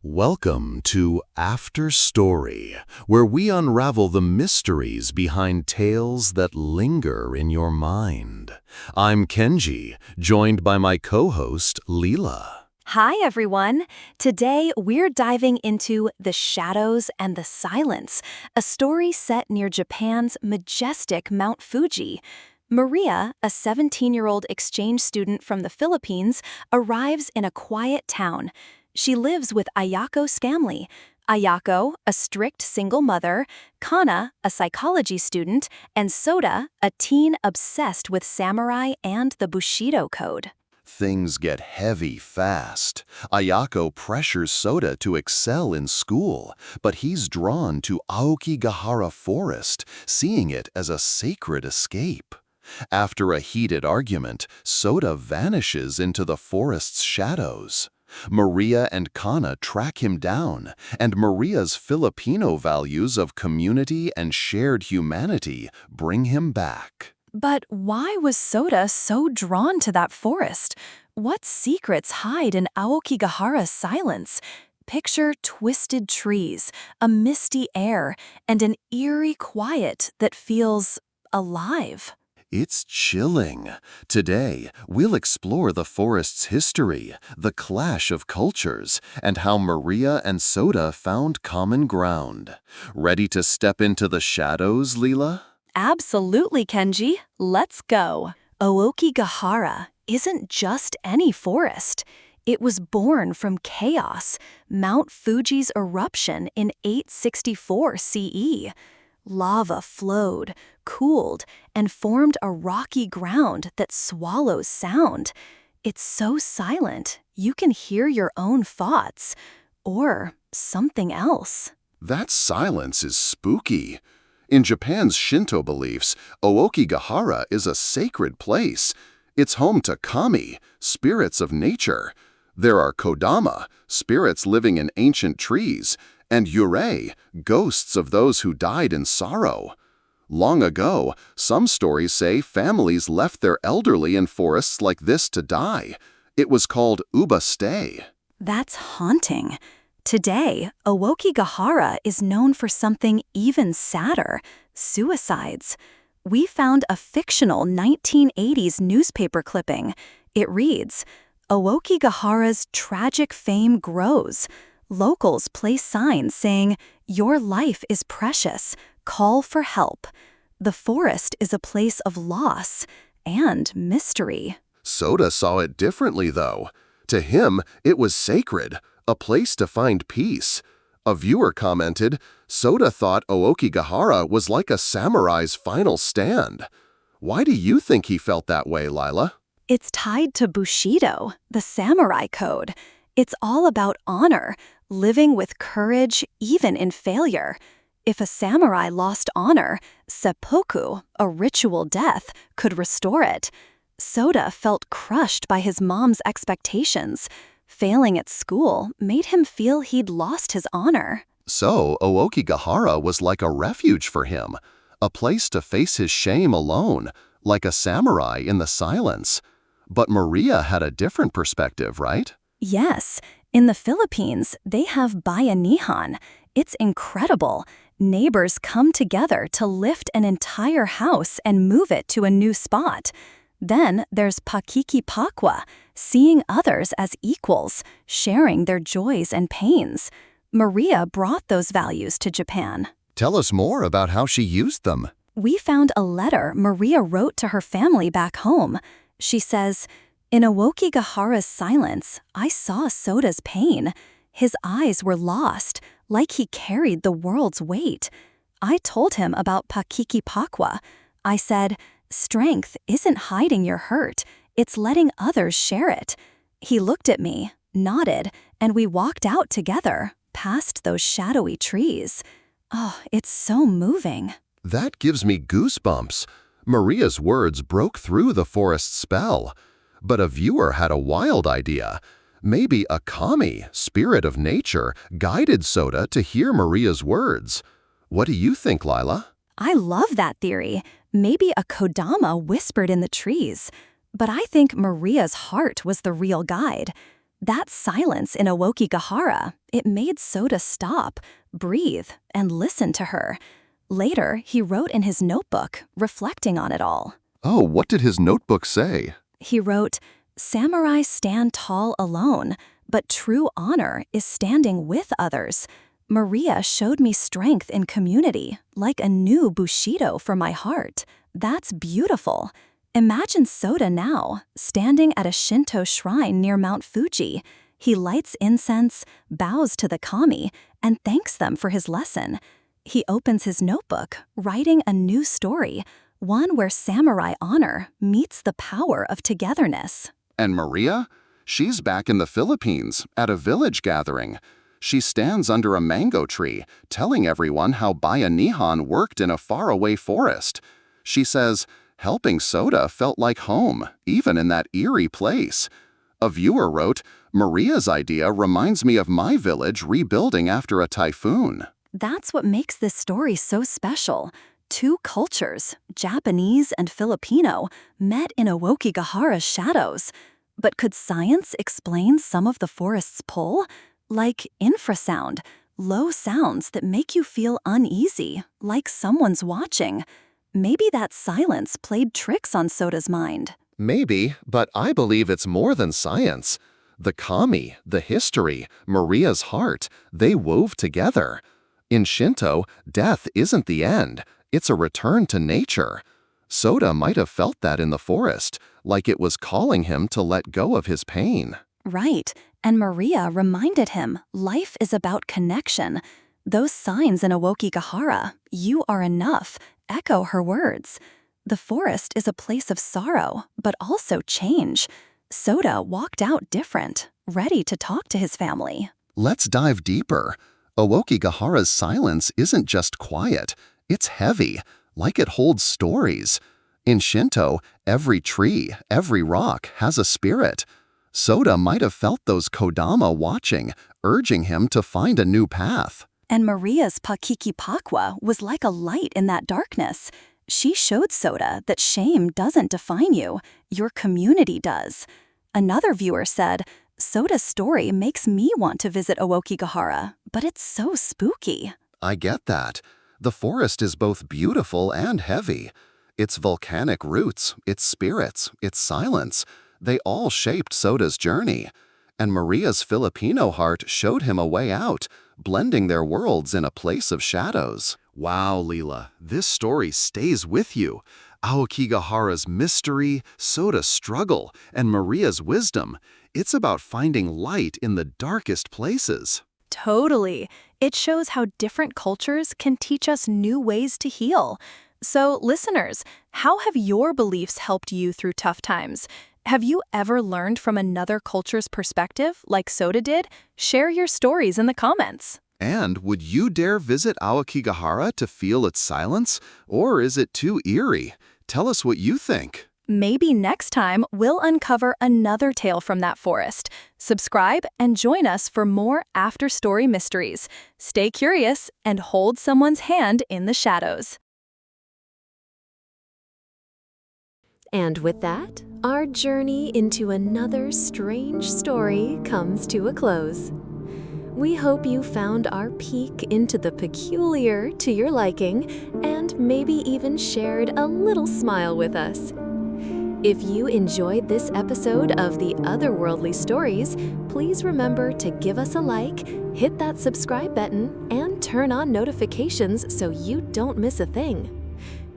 Welcome to After Story, where we unravel the mysteries behind tales that linger in your mind. I'm Kenji, joined by my co-host, Leela. Hi, everyone. Today, we're diving into The Shadows and the Silence, a story set near Japan's majestic Mount Fuji. Maria, a 17-year-old exchange student from the Philippines, arrives in a quiet town. She lives with Ayako's family. Ayako, a strict single mother, Kana, a psychology student, and Sota, a teen obsessed with samurai and the Bushido code. Things get heavy fast. Ayako pressures Sota to excel in school, but he's drawn to Aokigahara Forest, seeing it as a sacred escape. After a heated argument, Sota vanishes into the forest's shadows. Maria and Kana track him down, and Maria's Filipino values of community and shared humanity bring him back. But why was Sota so drawn to that forest? What secrets hide in Aokigahara's silence? Picture twisted trees, a misty air, and an eerie quiet that feels alive. It's chilling. Today, we'll explore the forest's history, the clash of cultures, and how Maria and Sota found common ground. Ready to step into the shadows, Leela? Absolutely, Kenji. Let's go. Aokigahara isn't just any forest. It was born from chaos, Mount Fuji's eruption in 864 CE. Lava flowed, cooled, and formed a rocky ground that swallows sound. It's so silent, you can hear your own thoughts. Or something else. That silence is spooky. In Japan's Shinto beliefs, Aokigahara is a sacred place. It's home to kami, spirits of nature. There are kodama, spirits living in ancient trees, and yurei, ghosts of those who died in sorrow. Long ago, some stories say families left their elderly in forests like this to die. It was called uba-stay. That's haunting. Today, Aokigahara is known for something even sadder: suicides. We found a fictional 1980s newspaper clipping. It reads, "Aokigahara's tragic fame grows. Locals place signs saying, 'Your life is precious. Call for help.' The forest is a place of loss and mystery." Sota saw it differently, though. To him, it was sacred, a place to find peace. A viewer commented, Sota thought Aokigahara was like a samurai's final stand. Why do you think he felt that way, Lila? It's tied to Bushido, the samurai code. It's all about honor, living with courage even in failure. If a samurai lost honor, seppuku, a ritual death, could restore it. Sota felt crushed by his mom's expectations. Failing at school made him feel he'd lost his honor. So, Aokigahara was like a refuge for him, a place to face his shame alone, like a samurai in the silence. But Maria had a different perspective, right? Yes, in the Philippines, they have bayanihan. It's incredible. Neighbors come together to lift an entire house and move it to a new spot. Then there's pakikipagkapwa, seeing others as equals, sharing their joys and pains. Maria brought those values to Japan. Tell us more about how she used them. We found a letter Maria wrote to her family back home. She says, "In Aokigahara's silence, I saw Sota's pain. His eyes were lost, like he carried the world's weight. I told him about pakikipagkapwa. I said, 'Strength isn't hiding your hurt, it's letting others share it.' He looked at me, nodded, and we walked out together, past those shadowy trees. Oh, it's so moving." That gives me goosebumps. Maria's words broke through the forest spell. But a viewer had a wild idea. Maybe a kami, spirit of nature, guided Sota to hear Maria's words. What do you think, Lila? I love that theory. Maybe a kodama whispered in the trees. But I think Maria's heart was the real guide. That silence in Aokigahara, It made Sota stop, breathe, and listen to her. Later, he wrote in his notebook, reflecting on it all. Oh, what did his notebook say? He wrote, "Samurai stand tall alone, but true honor is standing with others. Maria showed me strength in community, like a new Bushido for my heart. That's beautiful." Imagine Sota now, standing at a Shinto shrine near Mount Fuji. He lights incense, bows to the kami, and thanks them for his lesson. He opens his notebook, writing a new story, one where samurai honor meets the power of togetherness. And Maria? She's back in the Philippines, at a village gathering. She stands under a mango tree, telling everyone how bayanihan worked in a faraway forest. She says, helping Sota felt like home, even in that eerie place. A viewer wrote, Maria's idea reminds me of my village rebuilding after a typhoon. That's what makes this story so special. Two cultures, Japanese and Filipino, met in Aokigahara's shadows. But could science explain some of the forest's pull? Like infrasound, low sounds that make you feel uneasy, like someone's watching. Maybe that silence played tricks on Sota's mind. Maybe, but I believe it's more than science. The kami, the history, Maria's heart, they wove together. In Shinto, death isn't the end, it's a return to nature. Sota might have felt that in the forest, like it was calling him to let go of his pain. Right, and Maria reminded him life is about connection. Those signs in Aokigahara, "You are enough," echo her words. The forest is a place of sorrow, but also change. Sota walked out different, ready to talk to his family. Let's dive deeper. Aokigahara's silence isn't just quiet, it's heavy, like it holds stories. In Shinto, every tree, every rock has a spirit. Sota might have felt those kodama watching, urging him to find a new path. And Maria's pakikipagkapwa was like a light in that darkness. She showed Sota that shame doesn't define you, your community does. Another viewer said, Sota's story makes me want to visit Aokigahara, but it's so spooky. I get that. The forest is both beautiful and heavy. Its volcanic roots, its spirits, its silence, they all shaped Sota's journey. And Maria's Filipino heart showed him a way out, blending their worlds in a place of shadows. Wow, Leela, this story stays with you. Aokigahara's mystery, Sota's struggle, and Maria's wisdom. It's about finding light in the darkest places. Totally. It shows how different cultures can teach us new ways to heal. So, listeners, how have your beliefs helped you through tough times? Have you ever learned from another culture's perspective, like Sota did? Share your stories in the comments. And would you dare visit Aokigahara to feel its silence? Or is it too eerie? Tell us what you think. Maybe next time we'll uncover another tale from that forest. Subscribe and join us for more after-story mysteries. Stay curious and hold someone's hand in the shadows. And with that, our journey into another strange story comes to a close. We hope you found our peek into the peculiar to your liking and maybe even shared a little smile with us. If you enjoyed this episode of the Otherworldly Stories, please remember to give us a like, hit that subscribe button, and turn on notifications so you don't miss a thing.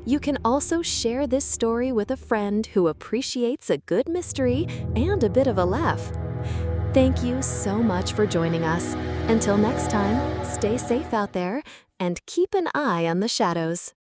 You can also share this story with a friend who appreciates a good mystery and a bit of a laugh. Thank you so much for joining us. Until next time, stay safe out there and keep an eye on the shadows.